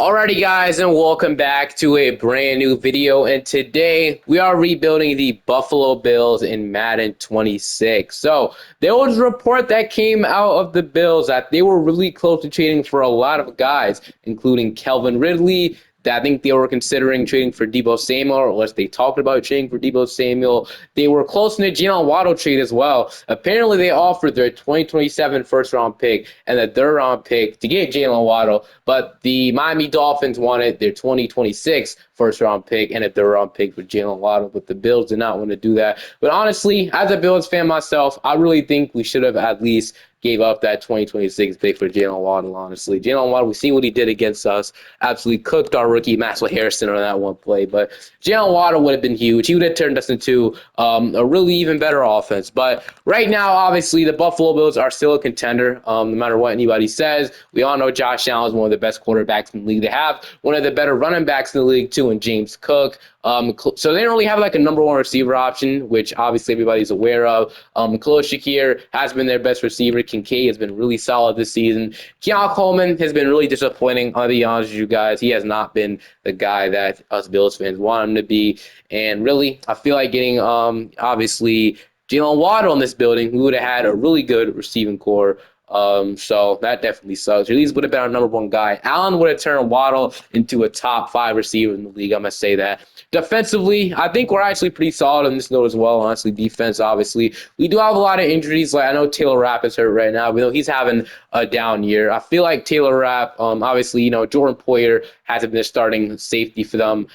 Alrighty guys, and welcome back to a brand new video, and today we are rebuilding the Buffalo Bills in Madden 26. So there was a report that came out of the Bills that they were really close to trading for a lot of guys, including Kelvin Ridley. I think they were considering trading for Deebo Samuel, or unless they talked about trading for Deebo Samuel. They were close in the Jalen Waddle trade as well. Apparently, they offered their 2027 first-round pick and the third-round pick to get Jalen Waddle, but the Miami Dolphins wanted their 2026 first-round pick and a third-round pick for Jalen Waddle, but the Bills did not want to do that. But honestly, as a Bills fan myself, I really think we should have at least gave up that 2026 pick for Jalen Waddle, honestly. Jalen Waddle, we seen what he did against us. Absolutely cooked our rookie, Maxwell Harrison, on that one play. But Jalen Waddle would have been huge. He would have turned us into a really even better offense. But right now, obviously, the Buffalo Bills are still a contender, no matter what anybody says. We all know Josh Allen is one of the best quarterbacks in the league. They have one of the better running backs in the league, too, in James Cook. So they don't really have like a number one receiver option, which obviously everybody's aware of. Khalil Shakir has been their best receiver. Kincaid has been really solid this season. Keon Coleman has been really disappointing. I'll be honest with you guys. He has not been the guy that us Bills fans want him to be. And really, I feel like getting obviously Jalen Waddle in this building, we would have had a really good receiving core. So that definitely sucks. At least would have been our number one guy. Allen would have turned Waddle into a top 5 receiver in the league. I'm going to say that. Defensively, I think we're actually pretty solid on this note as well. Honestly, defense, obviously. We do have a lot of injuries. Like I know Taylor Rapp is hurt right now. We know he's having a down year. I feel like Taylor Rapp, obviously, Jordan Poyer hasn't been starting safety for them.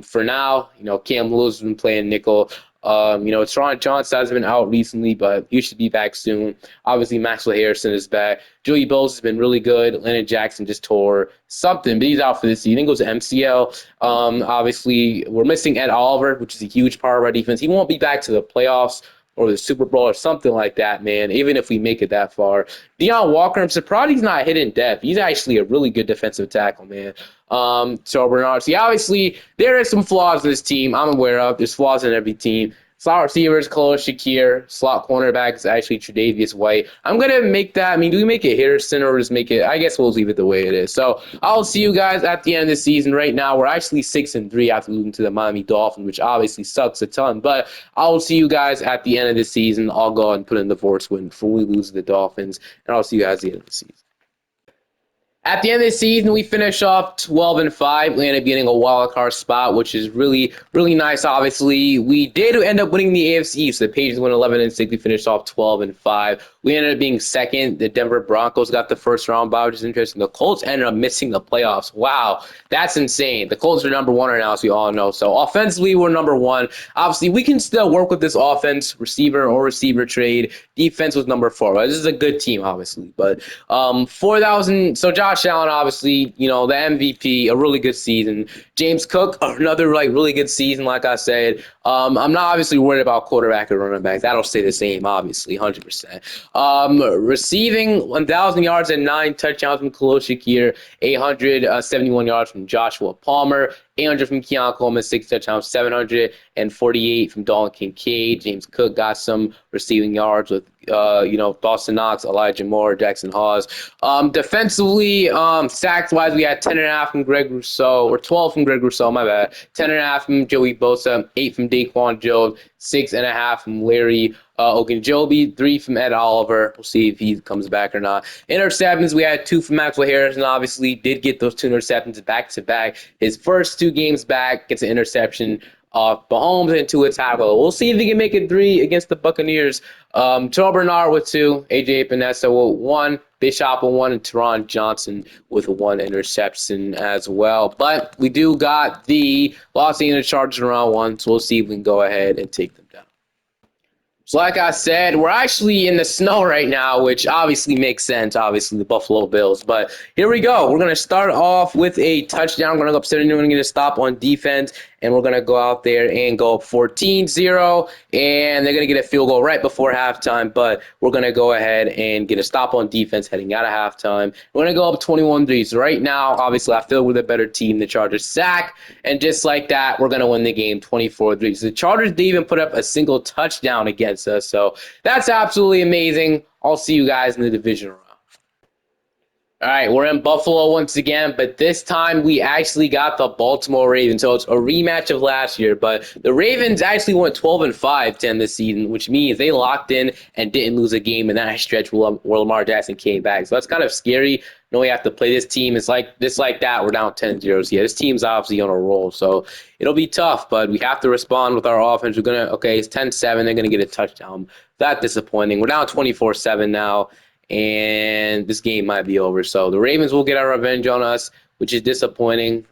For now, Cam Lewis has been playing nickel. Teron Johnson has been out recently, but he should be back soon. Obviously, Maxwell Harrison is back. Joey Bowles has been really good. Leonard Jackson just tore something, but he's out for this season. He goes to MCL. Obviously, we're missing Ed Oliver, which is a huge part of our defense. He won't be back to the playoffs or the Super Bowl or something like that, man, even if we make it that far. Deion Walker, I'm surprised he's not hitting depth. He's actually a really good defensive tackle, man. So Bernard, see, obviously, there are some flaws in this team I'm aware of. There's flaws in every team. Slot receivers, Khalil Shakir. Slot cornerback is actually Tre'Davious White. I'm going to make that. Do we make it Harrison or just make it? I guess we'll leave it the way it is. So I'll see you guys at the end of the season. Right now, we're actually 6-3 after losing to the Miami Dolphins, which obviously sucks a ton. But I'll see you guys at the end of the season. I'll go ahead and put in the force win before we lose to the Dolphins. And I'll see you guys at the end of the season. At the end of the season, we finish off 12-5. We ended up getting a wild card spot, which is really, really nice. Obviously, we did end up winning the AFC East. The Patriots went 11-6. We finished off 12-5. We ended up being second. The Denver Broncos got the first round bye, which is interesting. The Colts ended up missing the playoffs. Wow, that's insane. The Colts are number one right now, as we all know. So offensively, we're number one. Obviously, we can still work with this offense, receiver or receiver trade. Defense was number 4. This is a good team, obviously. But 4,000. So Josh Allen, obviously, the MVP, a really good season. James Cook, another really good season, like I said. I'm not obviously worried about quarterback or running back. That'll stay the same, obviously, 100%. Receiving 1,000 yards and 9 touchdowns from Khalil Shakir, 871 yards from Joshua Palmer, 800 from Keon Coleman, 6 touchdowns, 748 from Dalton Kincaid. James Cook got some receiving yards with, Dawson Knox, Elijah Moore, Jackson Hawes. Defensively, sacks-wise, we had 10.5 from Greg Rousseau, or 12 from Greg Rousseau, my bad. 10.5 from Joey Bosa, 8 from Daquan Jones, 6.5 from Larry Ogunjobi, 3 from Ed Oliver. We'll see if he comes back or not. Interceptions, we had 2 from Maxwell Harrison. Obviously, did get those 2 interceptions back-to-back. His first 2 games back, gets an interception off Mahomes into a tackle. We'll see if he can make it 3 against the Buccaneers. Terrell Bernard with 2, AJ Epinesa with 1, Bishop with 1, and Teron Johnson with 1 interception as well. But we do got the Los Angeles Chargers around 1, so we'll see if we can go ahead and take them down. So like I said, we're actually in the snow right now, which obviously makes sense, obviously, the Buffalo Bills. But here we go. We're going to start off with a touchdown. We're going to go up 7-0. We're going to get a stop on defense, and we're going to go out there and go up 14-0, and they're going to get a field goal right before halftime. But we're going to go ahead and get a stop on defense heading out of halftime. We're going to go up 21-3. So right now, obviously, I feel we're the better team. The Chargers sack, and just like that, we're going to win the game 24-3. So the Chargers didn't even put up a single touchdown against us. So that's absolutely amazing. I'll see you guys in the division round. All right, we're in Buffalo once again, but this time we actually got the Baltimore Ravens. So it's a rematch of last year, but the Ravens actually went 12-5 to end this season, which means they locked in and didn't lose a game in that stretch where Lamar Jackson came back. So that's kind of scary. No, we have to play this team. It's like just like that. We're down 10-0. So yeah, this team's obviously on a roll. So it'll be tough, but we have to respond with our offense. We're gonna it's 10-7. They're gonna get a touchdown. That disappointing. We're down 24-7 now, and this game might be over. So the Ravens will get our revenge on us, which is disappointing.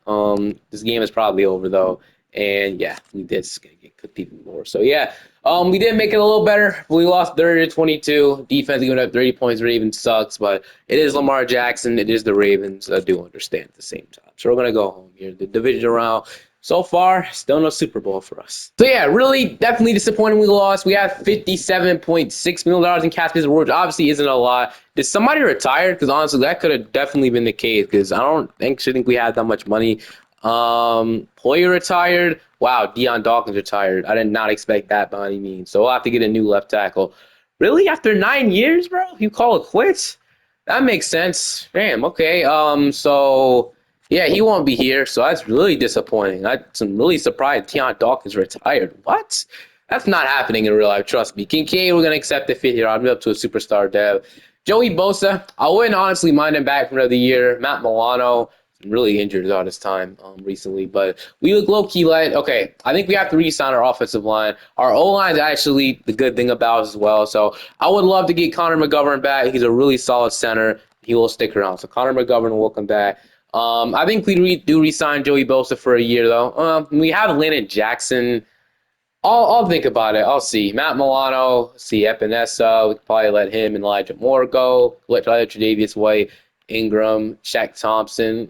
This game is probably over though, and yeah, we did get cooked even more. So yeah, we did make it a little better. We lost 30-22. Defense giving up 30 points. Ravens sucks, but it is Lamar Jackson. It is the Ravens. I do understand at the same time. So we're gonna go home here. The division round. So far, still no Super Bowl for us. So yeah, really definitely disappointing we lost. We have $57.6 million in cap space, which obviously isn't a lot. Did somebody retire? Because honestly, that could have definitely been the case because I don't think we had that much money. Hoyer retired. Wow, Deion Dawkins retired. I did not expect that by any means. So we'll have to get a new left tackle. Really? After 9 years, bro? You call it quits? That makes sense. Damn, okay. So yeah, he won't be here, so that's really disappointing. I'm really surprised Deion Dawkins retired. What? That's not happening in real life, trust me. Kincaid, we're going to accept the fit here. I'll be up to a superstar dev. Joey Bosa, I wouldn't honestly mind him back for another year. Matt Milano, really injured all this time recently, but we look low-key like, okay, I think we have to re-sign our offensive line. Our O-line is actually the good thing about us as well, so I would love to get Connor McGovern back. He's a really solid center. He will stick around. So Connor McGovern will come back. I think we do re-sign Joey Bosa for a year, though. We have Landon Jackson. I'll think about it. I'll see. Matt Milano, see Epinesa. We could probably let him and Elijah Moore go. Let Tre'Davious White, Ingram, Shaq Thompson.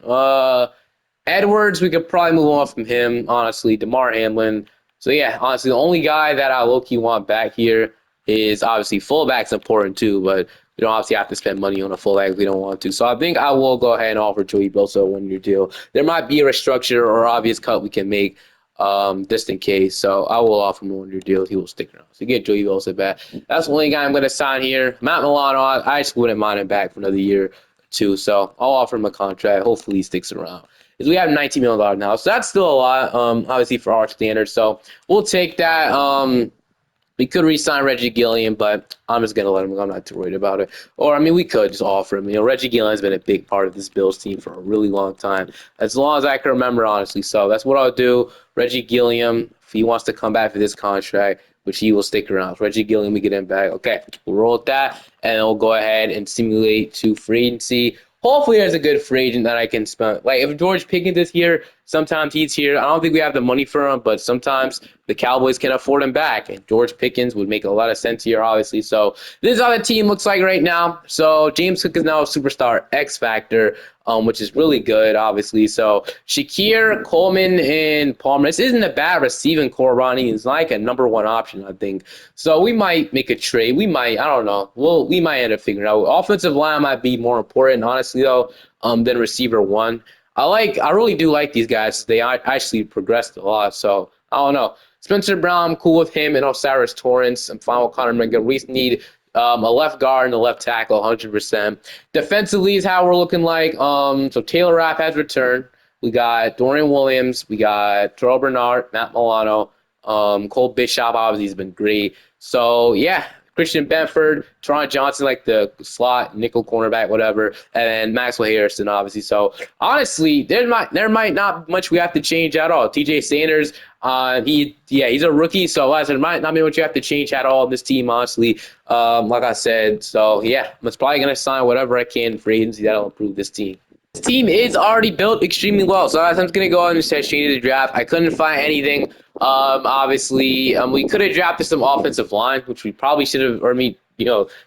Edwards, we could probably move on from him, honestly. DeMar Hamlin. So, yeah, honestly, the only guy that I low-key want back here is obviously fullback's important too, but we don't obviously have to spend money on a fullback if we don't want to. So I think I will go ahead and offer Joey Bosa a one-year deal. There might be a restructure or obvious cut we can make just in case. So I will offer him a one-year deal. He will stick around. So get Joey Bosa back. That's the only guy I'm going to sign here. Matt Milano, I just wouldn't mind him back for another year or two. So I'll offer him a contract. Hopefully he sticks around. Because we have $19 million now. So that's still a lot, obviously, for our standards. So we'll take that. We could re-sign Reggie Gilliam, but I'm just going to let him go. I'm not too worried about it. Or, I mean, we could just offer him. Reggie Gilliam's been a big part of this Bills team for a really long time, as long as I can remember, honestly. So that's what I'll do. Reggie Gilliam, if he wants to come back for this contract, which he will stick around. So Reggie Gilliam, we get him back. Okay, we'll roll with that, and we'll go ahead and simulate to free agency. Hopefully there's a good free agent that I can spend. Like, if George Pickens is here, sometimes he's here. I don't think we have the money for him, but sometimes the Cowboys can afford him back. And George Pickens would make a lot of sense here, obviously. So this is how the team looks like right now. So James Cook is now a superstar X Factor, which is really good, obviously. So Shakir, Coleman, and Palmer. This isn't a bad receiving core, Ronnie. It's like a number one option, I think. So we might make a trade. We might, I don't know. We might end up figuring out. Offensive line might be more important, honestly, though, than receiver one. I really do like these guys. They actually progressed a lot. So I don't know. Spencer Brown, I'm cool with him, and Osiris Torrance. I'm fine with Connor McGovern. We need a left guard and a left tackle, 100%. Defensively is how we're looking like. So Taylor Rapp has returned. We got Dorian Williams. We got Terrell Bernard, Matt Milano. Cole Bishop, obviously, has been great. So, yeah, Christian Benford, Teron Johnson, like the slot, nickel cornerback, whatever, and then Maxwell Harrison, obviously. So, honestly, there might not much we have to change at all. TJ Sanders, he's a rookie, so there might not be much you have to change at all in this team, honestly. Like I said, so yeah, I'm probably gonna sign whatever I can for agency that'll improve this team. This team is already built extremely well, so I'm just gonna go ahead and say straight to the draft. I couldn't find anything. Obviously, we could have drafted some offensive line, which we probably should have,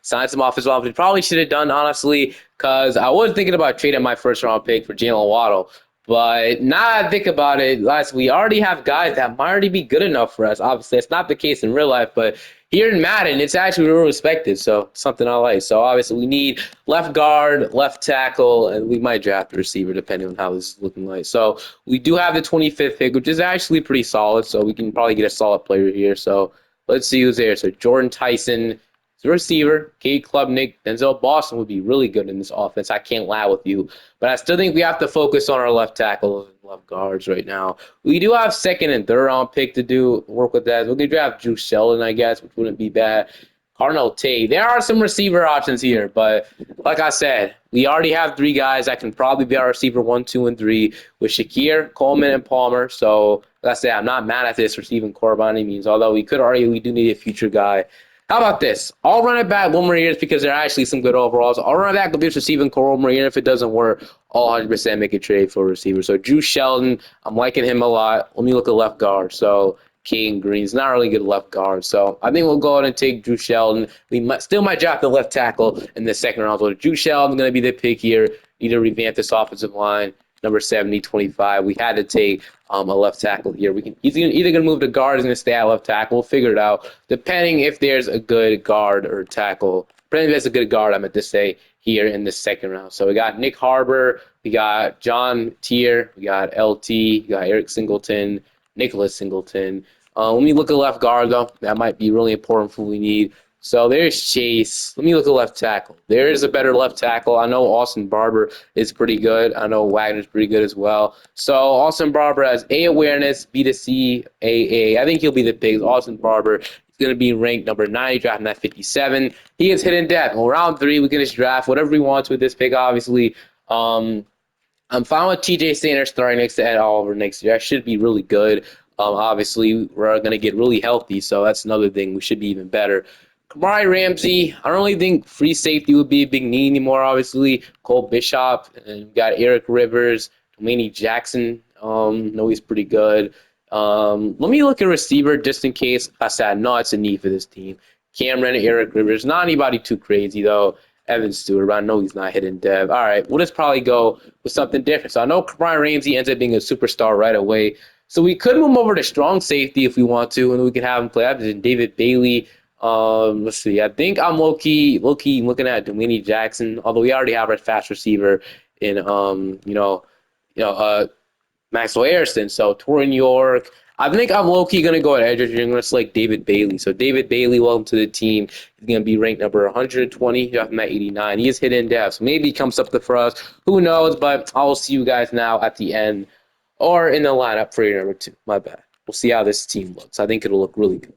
signed some offensive line, which we probably should have done, honestly, because I was thinking about trading my first round pick for Jalen Waddle. But now that I think about it, we already have guys that might already be good enough for us. Obviously, it's not the case in real life, but here in Madden, it's actually real respected, so something I like. So obviously, we need left guard, left tackle, and we might draft a receiver depending on how this is looking like. So we do have the 25th pick, which is actually pretty solid, so we can probably get a solid player here. So let's see who's there. So Jordan Tyson, the receiver, Kate Klubnik, Denzel Boston would be really good in this offense. I can't lie with you. But I still think we have to focus on our left tackles and left guards right now. We do have second and third round pick to do work with that. We could draft Drew Sheldon, I guess, which wouldn't be bad. Cardinal Tate. There are some receiver options here, but like I said, we already have three guys that can probably be our receiver 1, 2, and 3 with Shakir, Coleman, and Palmer. So, like I said, I'm not mad at this receiving core by any means, although we could argue we do need a future guy. How about this? I'll run it back one more year because there are actually some good overalls. I'll run it back with this receiving core one more year. If it doesn't work, I'll 100% make a trade for a receiver. So Drew Sheldon, I'm liking him a lot. Let me look at left guard. So King Green's not really good left guard. So I think we'll go ahead and take Drew Sheldon. We still might drop the left tackle in the second round. So Drew Sheldon's going to be the pick here. Need to revamp this offensive line. Number 70, 25. We had to take a left tackle here. He's either going to move to guard or he's going to stay at left tackle. We'll figure it out, depending if there's a good guard or tackle. Depending if there's a good guard, I meant to say, here in the second round. So we got Nick Harbor, we got John Tier, we got LT, we got Eric Singleton, Nicholas Singleton. Let me look at left guard, though. That might be really important for what we need. So there's Chase. Let me look at left tackle. There is a better left tackle. I know Austin Barber is pretty good. I know Wagner's pretty good as well. So Austin Barber has A, awareness, B to C, A. I think he'll be the pick. Austin Barber is going to be ranked number 90, drafting at 57. He is hidden depth. Well, round 3, we can just draft whatever we want with this pick, obviously. I'm fine with TJ Sanders starting next to Ed Oliver next year. That should be really good. Obviously, we're going to get really healthy, so that's another thing. We should be even better. Kamari Ramsey, I don't really think free safety would be a big need anymore, obviously. Cole Bishop, and we've got Eric Rivers, Delaney Jackson. No, he's pretty good. Let me look at receiver just in case. I said, no, it's a need for this team. Cameron, Eric Rivers, not anybody too crazy, though. Evan Stewart, but I know he's not hidden dev. All right, we'll just probably go with something different. So I know Kamari Ramsey ends up being a superstar right away. So we could move him over to strong safety if we want to, and we can have him play opposite David Bailey. Let's see. I think I'm low-key looking at Delaney Jackson, although we already have our fast receiver in Maxwell Harrison. So Torrin York. I think I'm low-key going to go at edge. You're going to select David Bailey. So David Bailey, welcome to the team. He's going to be ranked number 120. You have him at 89. He is hidden depth. So maybe he comes up for us. Who knows? But I will see you guys now at the end or in the lineup for your number 2. My bad. We'll see how this team looks. I think it'll look really good.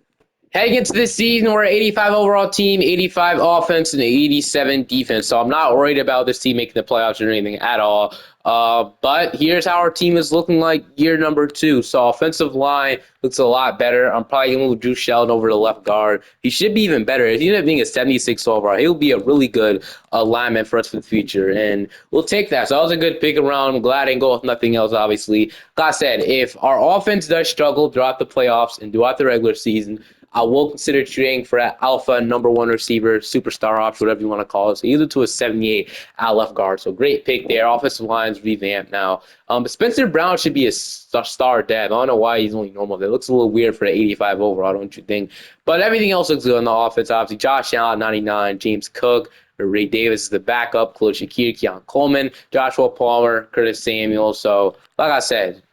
Heading into this season, we're an 85 overall team, 85 offense, and 87 defense. So I'm not worried about this team making the playoffs or anything at all. But here's how our team is looking like year number 2. So offensive line looks a lot better. I'm probably going to move Drew Sheldon over to left guard. He should be even better. If he ends up being a 76 overall, he'll be a really good lineman for us for the future. And we'll take that. So that was a good pick around. I'm glad I didn't go with nothing else, obviously. Like I said, if our offense does struggle throughout the playoffs and throughout the regular season, I will consider trading for an alpha number 1 receiver, superstar option, whatever you want to call it. So either to a 78 at left guard. So great pick there. Offensive line's revamped now. But Spencer Brown should be a star depth. I don't know why he's only normal. That looks a little weird for an 85 overall, don't you think? But everything else looks good on the offense. Obviously, Josh Allen, 99, James Cook, Ray Davis is the backup, Khalil Shakir, Keon Coleman, Joshua Palmer, Curtis Samuel. So, like I said,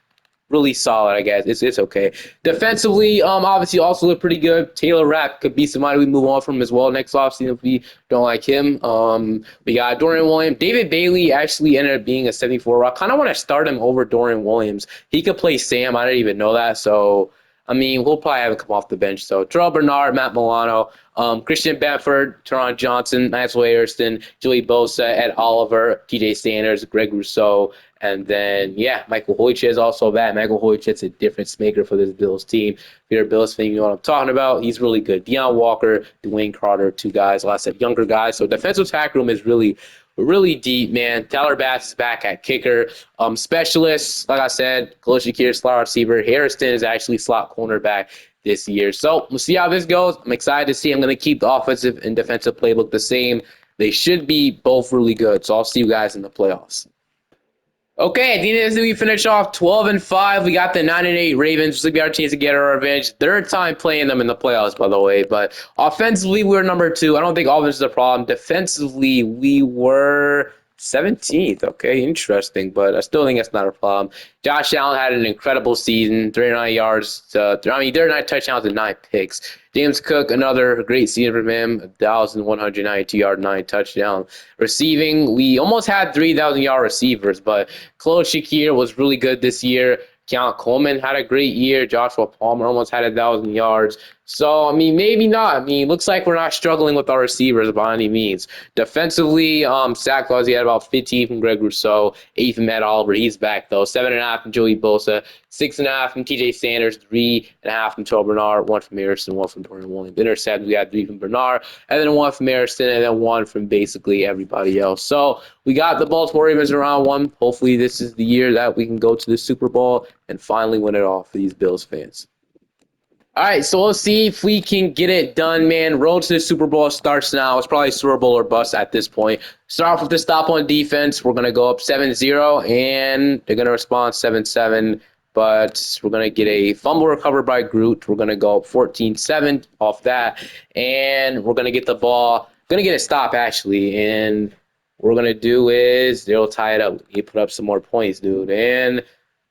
really solid, I guess. It's okay. Defensively, obviously also look pretty good. Taylor Rapp could be somebody we move on from as well next offseason if we don't like him. We got Dorian Williams. David Bailey actually ended up being a 74. I kind of want to start him over Dorian Williams. He could play Sam. I didn't even know that. So, I mean, we'll probably have him come off the bench. So, Terrell Bernard, Matt Milano, Christian Benford, Teron Johnson, Maxwell Harrison, Joey Bosa, Ed Oliver, TJ Sanders, Greg Rousseau, and then, Michael Hoytje is also bad. Michael Hoytje's a difference maker for this Bills team. If you're a Bills fan, you know what I'm talking about. He's really good. Deion Walker, Dwayne Carter, 2 guys. Like I said, younger guys. So defensive tackle room is really deep, man. Tyler Bass is back at kicker. Specialists, like I said, Khalil Shakir, slot receiver. Harrison is actually slot cornerback this year. So we'll see how this goes. I'm excited to see. I'm going to keep the offensive and defensive playbook the same. They should be both really good. So I'll see you guys in the playoffs. Okay, at the end of this, we finish off 12-5. We got the 9-8 Ravens. This will be our chance to get our revenge. Third time playing them in the playoffs, by the way. But offensively, we were number 2. I don't think offense is a problem. Defensively, we were 17th. Okay, interesting, but I still think that's not a problem. Josh Allen had an incredible season, 39 yards, 39 touchdowns and 9 picks. James Cook, another great season from him, 1,192 yard, 9 touchdowns. Receiving, we almost had 3,000 yard receivers, but Khalil Shakir was really good this year. Keon Coleman had a great year. Joshua Palmer almost had 1,000 yards. So, I mean, maybe not. I mean, looks like we're not struggling with our receivers by any means. Defensively, sack loss, he had about 15 from Greg Rousseau, 8 from Matt Oliver. He's back, though. 7.5 from Joey Bosa, 6.5 from TJ Sanders, 3.5 from Terrell Bernard, 1 from Harrison, 1 from Dorian Williams. Intercept, we had 3 from Bernard, and then 1 from Harrison, and then 1 from basically everybody else. So we got the Baltimore Ravens in round 1. Hopefully, this is the year that we can go to the Super Bowl and finally win it all for these Bills fans. All right, so let's see if we can get it done, man. Road to the Super Bowl starts now. It's probably Super Bowl or bust at this point. Start off with the stop on defense. We're going to go up 7-0, and they're going to respond 7-7. But we're going to get a fumble recovered by Groot. We're going to go up 14-7 off that, and we're going to get the ball. Going to get a stop, actually, and what we're going to do is they'll tie it up. You put up some more points, dude, and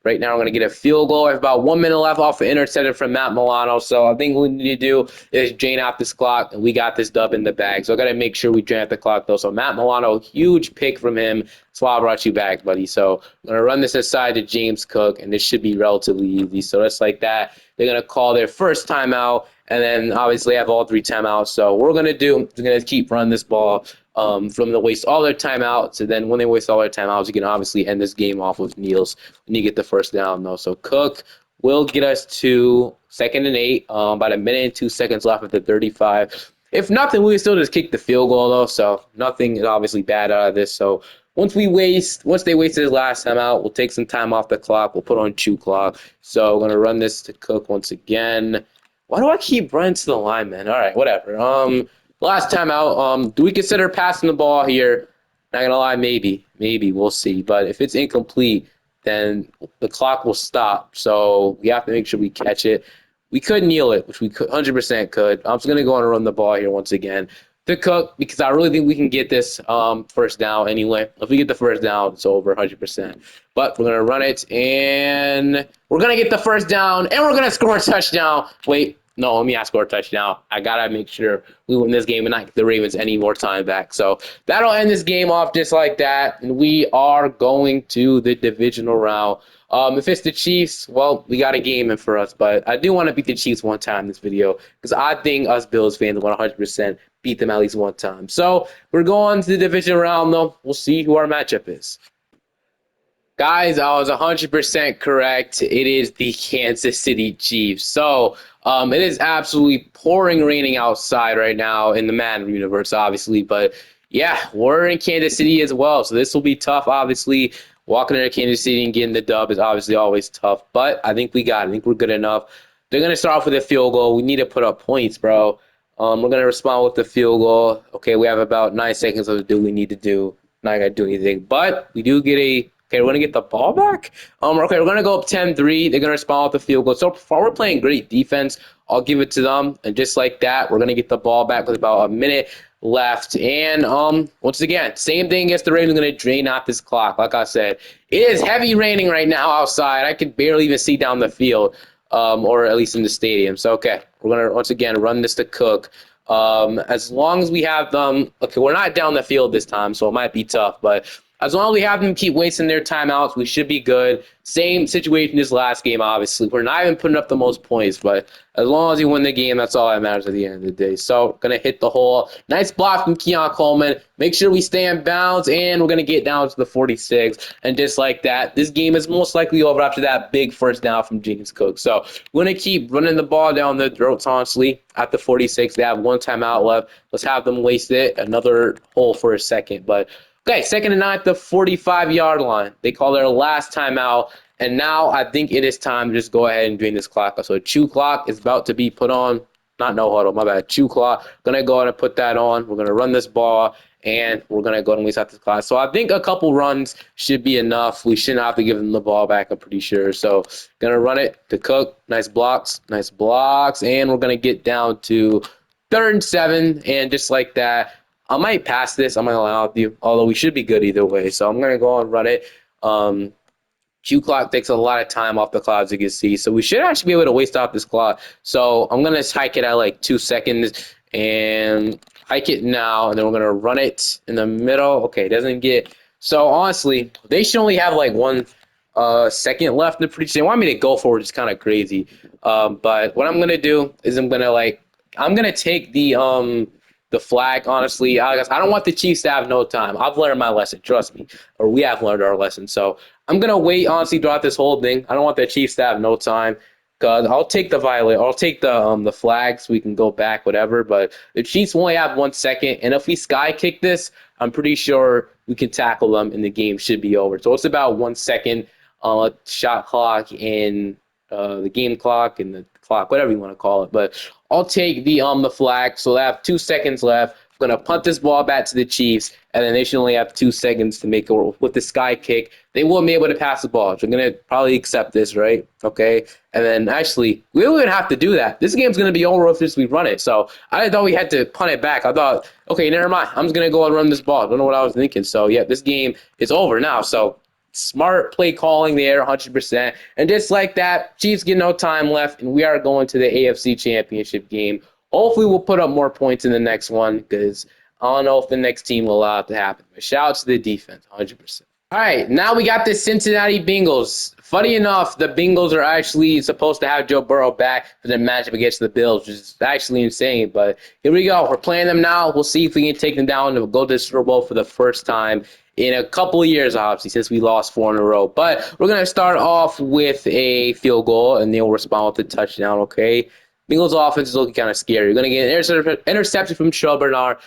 right now, we're going to get a field goal. I have about 1 minute left off the interception from Matt Milano. So I think what we need to do is drain out this clock, and we got this dub in the bag. So I got to make sure we drain out the clock, though. So Matt Milano, huge pick from him. That's why I brought you back, buddy. So I'm going to run this aside to James Cook, and this should be relatively easy. So just like that, they're going to call their first timeout, and then obviously have all 3 timeouts. So what we're going to do is going to keep running this ball from the waste all their timeouts. And then when they waste all their timeouts, you can obviously end this game off with kneels when you get the first down, though. So Cook will get us to 2nd and 8, about 1 minute and 2 seconds left at the 35. If nothing, we can still just kick the field goal, though. So nothing is obviously bad out of this. So once they waste his last time out, we'll take some time off the clock. We'll put on chew clock. So we're going to run this to Cook once again. Why do I keep running to the line, man? All right, whatever. Last time out, do we consider passing the ball here? Not going to lie, maybe. Maybe. We'll see. But if it's incomplete, then the clock will stop. So we have to make sure we catch it. We could kneel it, which we could 100% could. I'm just going to go on and run the ball here once again to Cook because I really think we can get this first down anyway. If we get the first down, it's over 100%. But we're going to run it, and we're going to get the first down, and we're going to score a touchdown. Wait. No, let me not score a touchdown. I got to make sure we win this game and not get the Ravens any more time back. So that'll end this game off just like that. And we are going to the divisional round. If it's the Chiefs, well, we got a game in for us. But I do want to beat the Chiefs one time in this video because I think us Bills fans want 100% beat them at least one time. So we're going to the divisional round, though. We'll see who our matchup is. Guys, I was 100% correct. It is the Kansas City Chiefs. So it is absolutely pouring raining outside right now in the Madden universe, obviously. But yeah, we're in Kansas City as well. So this will be tough, obviously. Walking into Kansas City and getting the dub is obviously always tough. But I think we got it. I think we're good enough. They're going to start off with a field goal. We need to put up points, bro. We're going to respond with the field goal. Okay, we have about 9 seconds to do what we need to do. Not going to do anything. But we do get a... Okay, we're going to get the ball back. Okay, we're going to go up 10-3. They're going to respond with the field goal. So far, we're playing great defense. I'll give it to them. And just like that, we're going to get the ball back with about 1 minute left. And once again, same thing against the Ravens. Going to drain out this clock. Like I said, it is heavy raining right now outside. I can barely even see down the field, or at least in the stadium. So, okay, we're going to, once again, run this to Cook. As long as we have them, okay, we're not down the field this time, so it might be tough, but as long as we have them keep wasting their timeouts, we should be good. Same situation as last game, obviously. We're not even putting up the most points, but as long as you win the game, that's all that matters at the end of the day. So, going to hit the hole. Nice block from Keon Coleman. Make sure we stay in bounds, and we're going to get down to the 46. And just like that, this game is most likely over after that big first down from James Cook. So, we're going to keep running the ball down their throats, honestly. At the 46, they have 1 timeout left. Let's have them waste it. Another hole for a second, but... Okay, 2nd and 9 at the 45-yard line. They call their last timeout, and now I think it is time to just go ahead and drain this clock. So chew clock is about to be put on. Not no huddle, my bad. Chew clock. Going to go ahead and put that on. We're going to run this ball, and we're going to go ahead and waste out this clock. So I think a couple runs should be enough. We shouldn't have to give them the ball back, I'm pretty sure. So going to run it to Cook. Nice blocks, and we're going to get down to 3rd and 7, and just like that, I might pass this. I'm going to allow you, although we should be good either way. So I'm going to go and run it. Q clock takes a lot of time off the clock, as you can see. So we should actually be able to waste off this clock. So I'm going to hike it at like 2 seconds and hike it now. And then we're going to run it in the middle. Okay, it doesn't get. So honestly, they should only have like 1 second left in the pre. They want me to go for it, which is kind of crazy. But what I'm going to do is I'm going to take the flag, honestly. I don't want the Chiefs to have no time. I've learned my lesson, trust me. Or we have learned our lesson. So I'm going to wait, honestly, throughout this whole thing. I don't want the Chiefs to have no time. Because I'll take the violet. I'll take the flag so we can go back, whatever. But the Chiefs only have 1 second. And if we sky kick this, I'm pretty sure we can tackle them and the game should be over. So it's about 1 second shot clock and the game clock and the clock, whatever you want to call it. But I'll take the flag. So they have 2 seconds left. I'm gonna punt this ball back to the Chiefs, and then they should only have 2 seconds to make it with the sky kick. They won't be able to pass the ball. So I'm gonna probably accept this, right? Okay. And then actually, we don't even have to do that. This game's gonna be over if we run it. So I thought we had to punt it back. I thought, okay, never mind. I'm just gonna go and run this ball. I don't know what I was thinking. So yeah, this game is over now. So smart play calling there, 100%. And just like that, Chiefs get no time left, and we are going to the AFC Championship game. Hopefully, we'll put up more points in the next one because I don't know if the next team will allow it to happen. But shout out to the defense, 100%. All right, now we got the Cincinnati Bengals. Funny enough, the Bengals are actually supposed to have Joe Burrow back for the matchup against the Bills, which is actually insane. But here we go. We're playing them now. We'll see if we can take them down and go to the Super Bowl for the first time in a couple of years, obviously, since we lost 4 in a row. But we're going to start off with a field goal, and they'll respond with a touchdown, okay? Bengals offense is looking kind of scary. You're going to get an interception from Joe Bernard.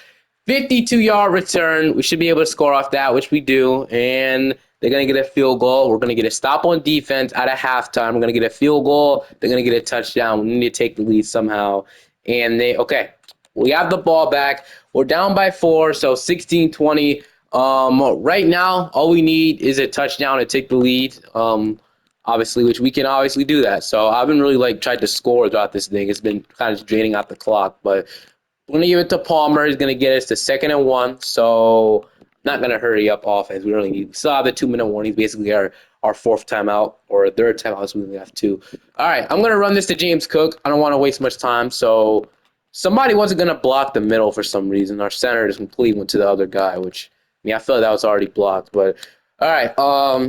52-yard return. We should be able to score off that, which we do. And they're going to get a field goal. We're going to get a stop on defense at a halftime. We're going to get a field goal. They're going to get a touchdown. We need to take the lead somehow. And we have the ball back. We're down by 4, so 16-20. Right now, all we need is a touchdown to take the lead. Obviously, which we can obviously do that. So I haven't really tried to score throughout this thing. It's been kind of draining out the clock, but we're going to give it to Palmer. He's going to get us to 2nd and 1. So not going to hurry up offense. We still have the 2-minute warning. Basically our 4th timeout or 3rd timeout. So we only have 2. All right, I'm going to run this to James Cook. I don't want to waste much time. So somebody wasn't going to block the middle for some reason. Our center just completely went to the other guy, which I feel like that was already blocked, but all right.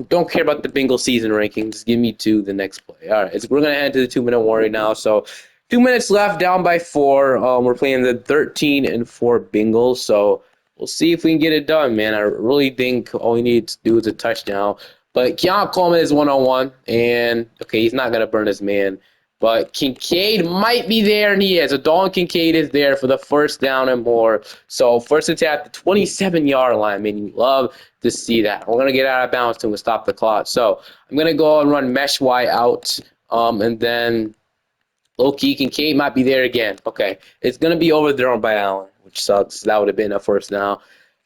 Don't care about the Bengals season rankings. Just give me to the next play. All right. We're going to head to the 2-minute warning now. So 2 minutes left, down by 4. We're playing the 13-4 Bengals. So we'll see if we can get it done, man. I really think all we need to do is a touchdown. But Keon Coleman is 1-on-1. And, okay, he's not going to burn his man. But Kincaid might be there, and he is. So Dalton Kincaid is there for the first down and more. So first attack at the 27-yard line. I mean, you love to see that. We're going to get out of bounds to stop the clock. So I'm going to go and run mesh Y out, and then low-key Kincaid might be there again. Okay, it's going to be overthrown by Allen, which sucks. That would have been a first down.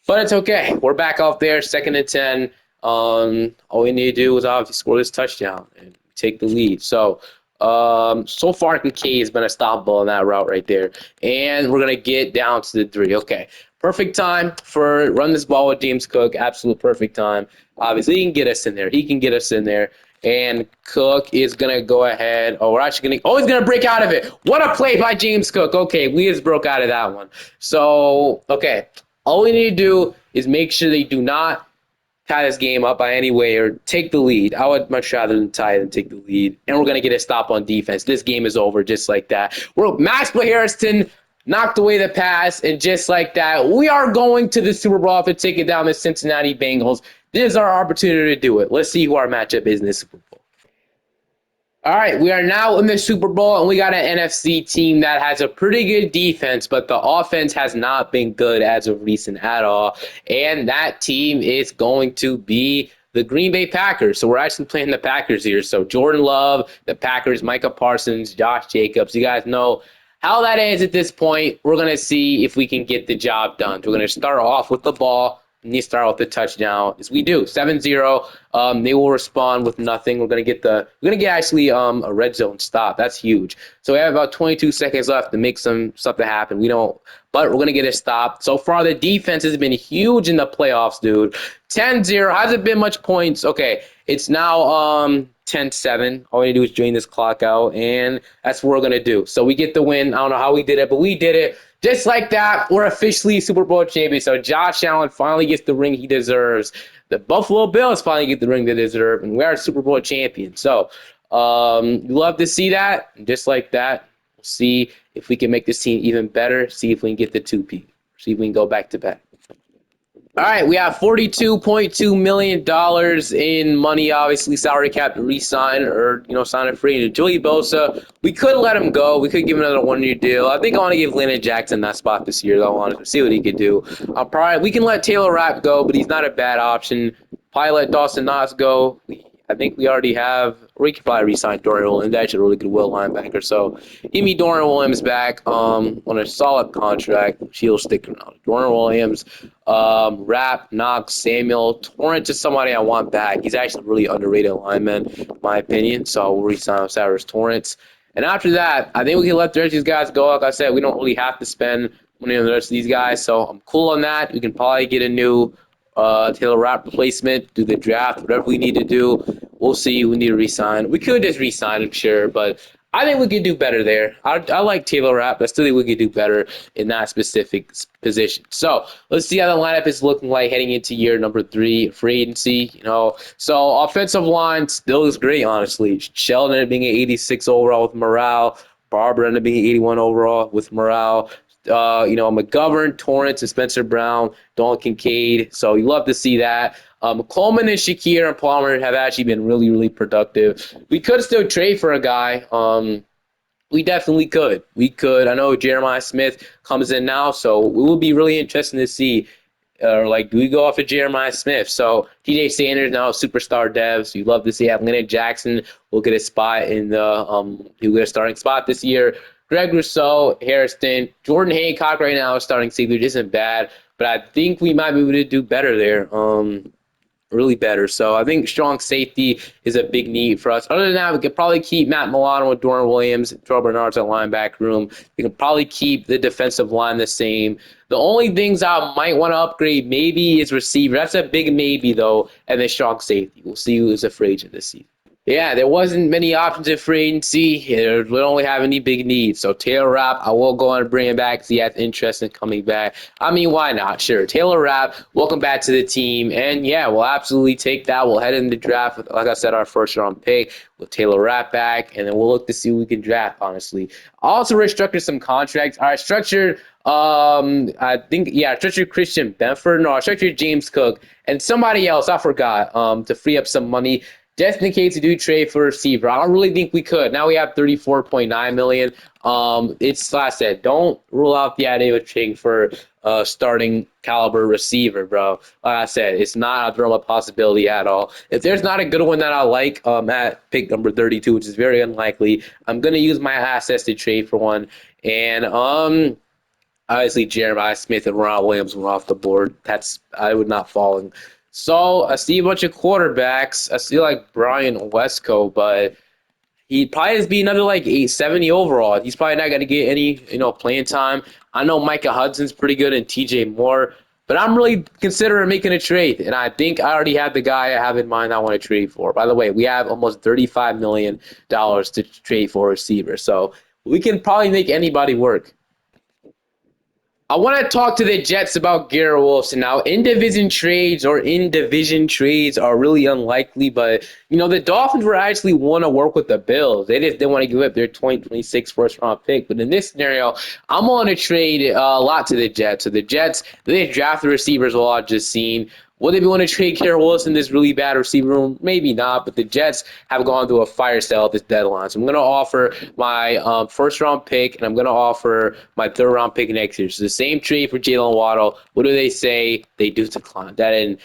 But it's okay. We're back out there, 2nd and 10. All we need to do is obviously score this touchdown and take the lead. So far, Kincaid has been unstoppable in that route right there. And we're going to get down to the 3. Okay. Perfect time for run this ball with James Cook. Absolute perfect time. Obviously, he can get us in there. And Cook is going to go ahead. He's going to break out of it. What a play by James Cook. Okay, we just broke out of that one. So, okay. All we need to do is make sure they do not tie this game up by any way or take the lead. I would much rather than tie than take the lead. And we're going to get a stop on defense. This game is over just like that. Maxwell Harrison knocked away the pass, and just like that, we are going to the Super Bowl to take it down the Cincinnati Bengals. This is our opportunity to do it. Let's see who our matchup is in the Super Bowl. All right, we are now in the Super Bowl, and we got an NFC team that has a pretty good defense, but the offense has not been good as of recent at all. And that team is going to be the Green Bay Packers. So we're actually playing the Packers here. So Jordan Love, the Packers, Micah Parsons, Josh Jacobs. You guys know how that is at this point. We're going to see if we can get the job done. So we're going to start off with the ball. need to start with the touchdown. As we do 7-0. They will respond with nothing. We're gonna get actually a red zone stop. That's huge. So we have about 22 seconds left to make something happen. We don't, but we're gonna get it stopped. So far, the defense has been huge in the playoffs, dude. 10-0. Hasn't been much points. Okay, it's now 10-7. All we need to do is drain this clock out, and that's what we're gonna do. So we get the win. I don't know how we did it, but we did it. Just like that, we're officially Super Bowl champions. So Josh Allen finally gets the ring he deserves. The Buffalo Bills finally get the ring they deserve, and we are Super Bowl champions. So love to see that. Just like that, we'll see if we can make this team even better. See if we can get the 2P. See if we can go back to back. All right, we have $42.2 million in money, obviously, salary cap to re-sign or, sign a free agent. Joey Bosa, we could let him go. We could give him another one-year deal. I think I want to give Landon Jackson that spot this year, though. I want to see what he could do. We can let Taylor Rapp go, but he's not a bad option. Probably let Dawson Knox go. I think we already have, or we could probably re-sign Dorian Williams. That's a really good will linebacker. So give me Dorian Williams back on a solid contract. She'll stick around. Dorian Williams, Rapp, Knox, Samuel, Torrance is somebody I want back. He's actually a really underrated lineman, in my opinion. So we'll re-sign Cyrus Torrance. And after that, I think we can let the rest of these guys go. Like I said, we don't really have to spend money on the rest of these guys. So I'm cool on that. We can probably get a new Taylor Rapp replacement, do the draft, whatever we need to do. We'll see. We need to re-sign. We could just re-sign him, sure, but I think we could do better there. I like Taylor Rapp, but I still think we could do better in that specific position. So let's see how the lineup is looking like heading into year number 3, free agency. So offensive line still is great, honestly. Sheldon ended up being an 86 overall with morale. Barber ended up being 81 overall with morale. McGovern, Torrance, and Spencer Brown, Dalton Kincaid. So you love to see that. Coleman and Shakir and Palmer have actually been really, really productive. We could still trade for a guy. We definitely could. We could. I know Jeremiah Smith comes in now, so it will be really interesting to see. Do we go off of Jeremiah Smith? So TJ Sanders now a superstar dev. So you love to see Atlanta Jackson will get a spot in the he'll get a starting spot this year. Greg Rousseau, Harrison, Jordan Hancock right now is starting safety, which isn't bad, but I think we might be able to do better there. Really better. So I think strong safety is a big need for us. Other than that, we could probably keep Matt Milano with Dorian Williams, Terrell Bernard's at linebacker room. We can probably keep the defensive line the same. The only things I might want to upgrade maybe is receiver. That's a big maybe, though, and then strong safety. We'll see who is a free agent this season. Yeah, there wasn't many options at free agency. We don't really have any big needs. So Taylor Rapp, I will go on and bring him back because he has interest in coming back. I mean, why not? Sure. Taylor Rapp, welcome back to the team. And yeah, we'll absolutely take that. We'll head in the draft with, like I said, our first round pick with Taylor Rapp back. And then we'll look to see who we can draft, honestly. Also restructured some contracts. All right, structured structured Christian Benford. No, I structured James Cook and somebody else, I forgot, to free up some money. Just in case we do trade for a receiver. I don't really think we could. Now we have $34.9 million. It's like I said, don't rule out the idea of trading for a starting caliber receiver, bro. Like I said, it's not a possibility at all. If there's not a good one that I like at pick number 32, which is very unlikely, I'm gonna use my assets to trade for one. And obviously Jeremiah Smith and Ron Williams were off the board. I would not fall. So I see a bunch of quarterbacks. I see like Brian Westco, but he probably has be another like 870 overall. He's probably not going to get any playing time. I know Micah Hudson's pretty good and TJ Moore, but I'm really considering making a trade, and I think I already have the guy I have in mind I want to trade for. By the way, we have almost $35 million to trade for a receiver, so we can probably make anybody work. I want to talk to the Jets about Garrett Wilson. Now, in-division trades are really unlikely, but, the Dolphins were actually want to work with the Bills. They just didn't want to give up their 2026 first-round pick. But in this scenario, I'm on to trade a lot to the Jets. So the Jets, they draft the receivers a lot, just seen. Will they be want to trade Garrett Wilson, this really bad receiver room? Maybe not, but the Jets have gone through a fire sale at this deadline. So I'm going to offer my first-round pick, and I'm going to offer my third-round pick next year. So the same trade for Jalen Waddle. What do they say? They do decline. That didn't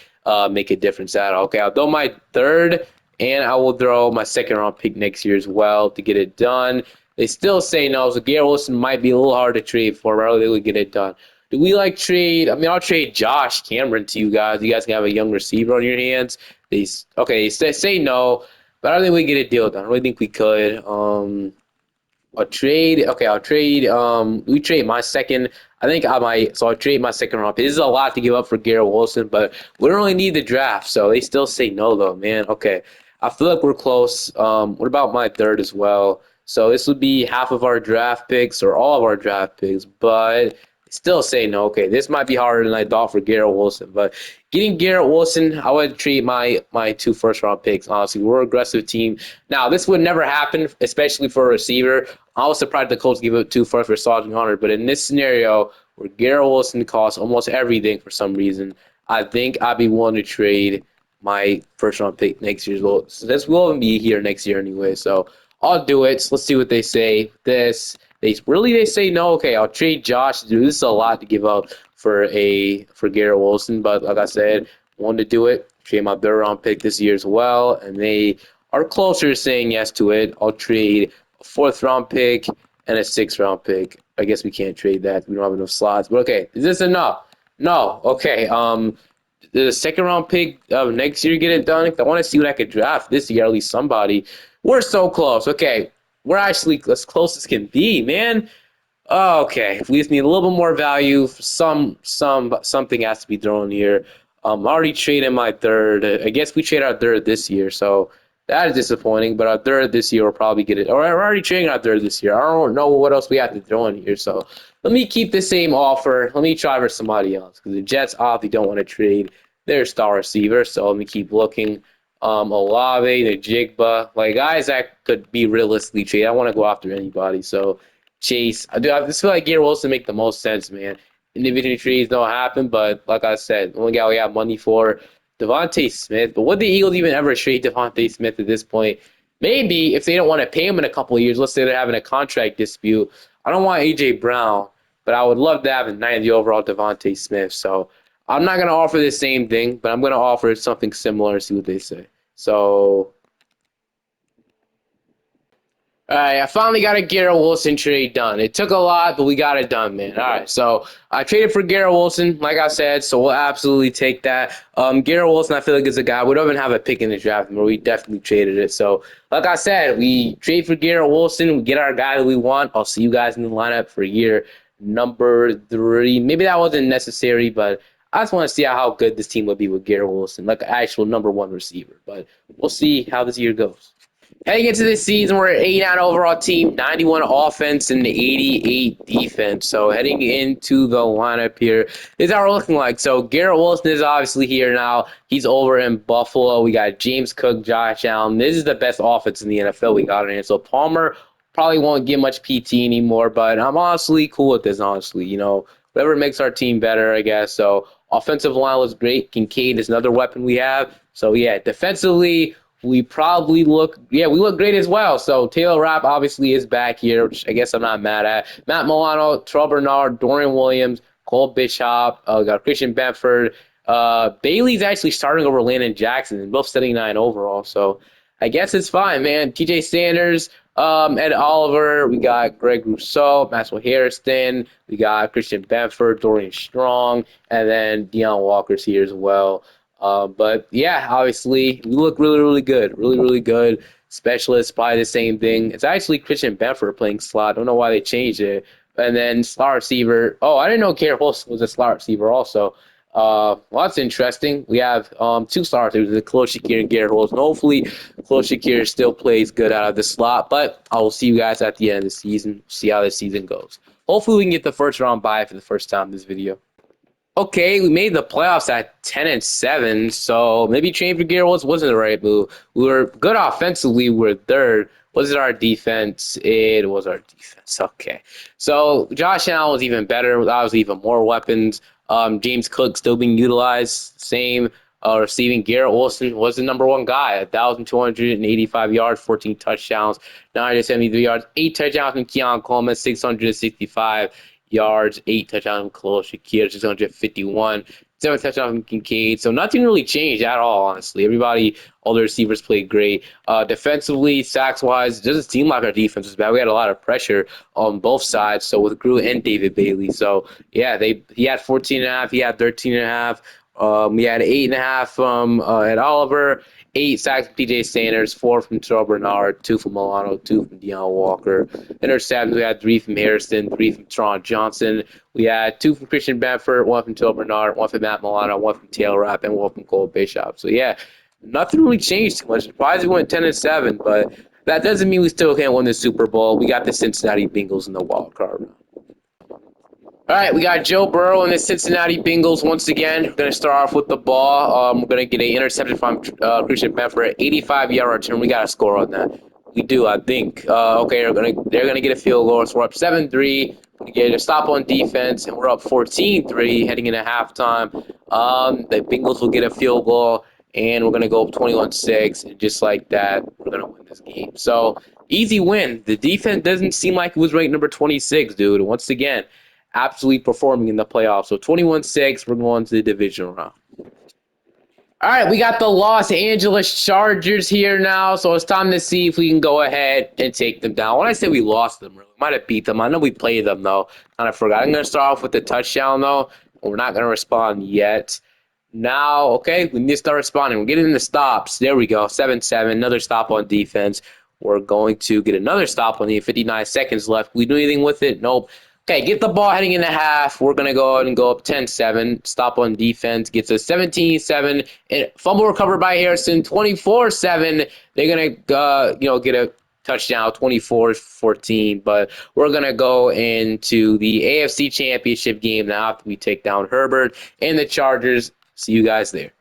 make a difference at all. Okay, I'll throw my third, and I will throw my second-round pick next year as well to get it done. They still say no, so Garrett Wilson might be a little hard to trade for, but they would get it done. Do we like trade? I mean, I'll trade Josh Cameron to you guys. You guys can have a young receiver on your hands. Okay, say no, but I don't think we get a deal done. I really think we could. I'll trade. Okay, I'll trade. We trade my second. I think I might. So I'll trade my second round pick. This is a lot to give up for Garrett Wilson, but we don't really need the draft. So they still say no, though, man. Okay, I feel like we're close. What about my third as well? So this would be half of our draft picks or all of our draft picks, but still say no. Okay, this might be harder than I thought for Garrett Wilson, but getting Garrett Wilson, I would trade my two first round picks. Honestly, we're an aggressive team. Now this would never happen, especially for a receiver. I was surprised the Colts gave up two first for Sergeant Hunter, but in this scenario where Garrett Wilson costs almost everything for some reason, I think I'd be willing to trade my first round pick next year. Well, so this will be here next year anyway, so I'll do it. So let's see what they say. They say no. Okay, I'll trade Josh. Dude, this is a lot to give up for Garrett Wilson, but like I said, wanted to do it. Trade my third round pick this year as well, and they are closer to saying yes to it. I'll trade a fourth round pick and a sixth round pick. I guess we can't trade that. We don't have enough slots. But okay, is this enough? No. Okay. The second round pick of next year get it done. I want to see what I could draft this year, at least somebody. We're so close. Okay, we're actually as close as can be, man. Oh, okay, we just need a little bit more value. Something has to be thrown here. I already traded my third. I guess we trade our third this year, so that is disappointing. But our third this year will probably get it. Or we're already trading our third this year. I don't know what else we have to throw in here. So let me keep the same offer. Let me try for somebody else because the Jets obviously don't want to trade their star receiver. So let me keep looking. Olave, the Jigba, like guys that could be realistically traded. I want to go after anybody. So Chase, I just feel like Garrett Wilson make the most sense, man. Individual trades don't happen, but like I said, the only guy we have money for, Devontae Smith. But would the Eagles even ever trade Devontae Smith at this point? Maybe if they don't want to pay him in a couple of years. Let's say they're having a contract dispute. I don't want AJ Brown, but I would love to have a 90 overall Devontae Smith. So I'm not going to offer the same thing, but I'm going to offer something similar and see what they say. So all right, I finally got a Garrett Wilson trade done. It took a lot, but we got it done, man. All right, so I traded for Garrett Wilson, like I said, so we'll absolutely take that. Garrett Wilson, I feel like is a guy. We don't even have a pick in the draft, but we definitely traded it. So, like I said, we trade for Garrett Wilson. We get our guy that we want. I'll see you guys in the lineup for year number 3. Maybe that wasn't necessary, but I just want to see how good this team would be with Garrett Wilson, like an actual number 1 receiver. But we'll see how this year goes. Heading into this season, we're an 89 overall team, 91 offense, and 88 defense. So heading into the lineup here, this is how we're looking like. So Garrett Wilson is obviously here now. He's over in Buffalo. We got James Cook, Josh Allen. This is the best offense in the NFL we got in here. So Palmer probably won't get much PT anymore, but I'm honestly cool with this, honestly. You know, whatever makes our team better, I guess. So offensive line was great. Kincaid is another weapon we have. So, yeah, defensively, we look great as well. So Taylor Rapp obviously is back here, which I guess I'm not mad at. Matt Milano, Terrell Bernard, Dorian Williams, Cole Bishop, got Christian Benford. Bailey's actually starting over Landon Jackson, and both 79 overall. So I guess it's fine, man. TJ Sanders, Ed Oliver, we got Greg Rousseau, Maxwell Harrison, we got Christian Benford, Dorian Strong, and then Deion Walker's here as well. But yeah, obviously we look really, really good. Really, really good. Specialists, probably the same thing. It's actually Christian Benford playing slot. I don't know why they changed it. And then slot receiver. Oh, I didn't know Garrett Wilson was a slot receiver also. Well, that's interesting. We have 2 slot receivers, the Khalil Shakir and Garrett Wilson. Hopefully, Khalil Shakir still plays good out of the slot. But I will see you guys at the end of the season. See how the season goes. Hopefully, we can get the first round bye for the first time in this video. Okay, we made the playoffs at 10-7, so maybe trading for Garrett wasn't the right move. We were good offensively. We were third. Was it our defense? It was our defense. Okay. So Josh Allen was even better. Obviously, even more weapons. James Cook still being utilized. Same. Receiving Garrett Wilson was the number 1 guy. 1,285 yards, 14 touchdowns, 973 yards, 8 touchdowns from Keon Coleman, 665 yards, 8 touchdowns from Khalil Shakir, 651. 7 touchdowns from Kincaid. So nothing really changed at all, honestly. Everybody, all the receivers played great. Defensively, sacks wise, it doesn't seem like our defense was bad. We had a lot of pressure on both sides. So with Grew and David Bailey. So yeah, he had 14 and a half. He had 13 and a half. We had 8.5 from Ed Oliver, 8 sacks from PJ Sanders, 4 from Terrell Bernard, 2 from Milano, 2 from Deion Walker. Interceptions, we had 3 from Harrison, 3 from Teron Johnson. We had 2 from Christian Benford, 1 from Terrell Bernard, 1 from Matt Milano, 1 from Taylor Rapp, and 1 from Cole Bishop. So yeah, nothing really changed too much. Surprised we went 10-7, but that doesn't mean we still can't win the Super Bowl. We got the Cincinnati Bengals in the wild card. All right, we got Joe Burrow and the Cincinnati Bengals once again. We're going to start off with the ball. We're going to get an interception from Christian Benford, 85-yard return. We got to score on that. We do, I think. Okay, they're gonna get a field goal. So we're up 7-3. We get a stop on defense, and we're up 14-3 heading into halftime. The Bengals will get a field goal, and we're gonna go up 21-6, and just like that, we're gonna win this game. So easy win. The defense doesn't seem like it was ranked number 26, dude. Once again, absolutely performing in the playoffs. So 21-6, we're going to the divisional round. All right, we got the Los Angeles Chargers here now, so it's time to see if we can go ahead and take them down. When I say we lost them, we might have beat them. I know we played them, though. Kind of forgot. I'm going to start off with the touchdown, though. We're not going to respond yet. Now, okay, we need to start responding. We're getting the stops. There we go, 7-7, another stop on defense. We're going to get another stop on the 59 seconds left. We do anything with it? Nope. Okay, get the ball heading into half. We're going to go ahead and go up 10-7. Stop on defense. Gets us 17-7. And fumble recovered by Harrison. 24-7. They're going to, get a touchdown, 24-14. But we're going to go into the AFC Championship game now after we take down Herbert and the Chargers. See you guys there.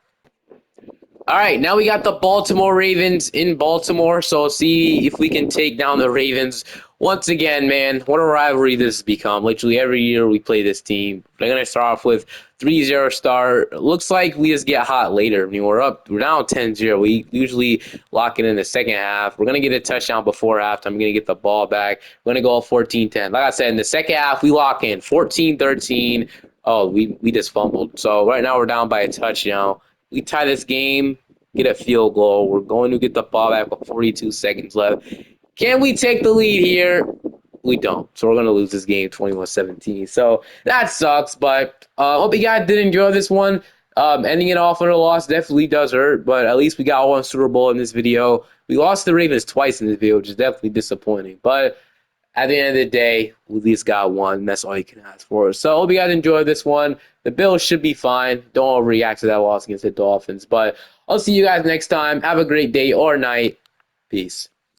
All right, now we got the Baltimore Ravens in Baltimore, so see if we can take down the Ravens once again, man. What a rivalry this has become. Literally every year we play this team. They're going to start off with 3-0 start. Looks like we just get hot later. I mean, we're down 10-0. We usually lock it in the second half. We're going to get a touchdown before halftime. We're going to get the ball back. We're going to go 14-10. Like I said, in the second half, we lock in 14-13. Oh, we just fumbled. So right now we're down by a touchdown. We tie this game, get a field goal. We're going to get the ball back with 42 seconds left. Can we take the lead here? We don't. So we're going to lose this game 21-17. So that sucks, but hope you guys did enjoy this one. Ending it off with a loss definitely does hurt, but at least we got one Super Bowl in this video. We lost the Ravens twice in this video, which is definitely disappointing. But at the end of the day, we at least got one. And that's all you can ask for. So I hope you guys enjoyed this one. The Bills should be fine. Don't overreact to that loss against the Dolphins. But I'll see you guys next time. Have a great day or night. Peace.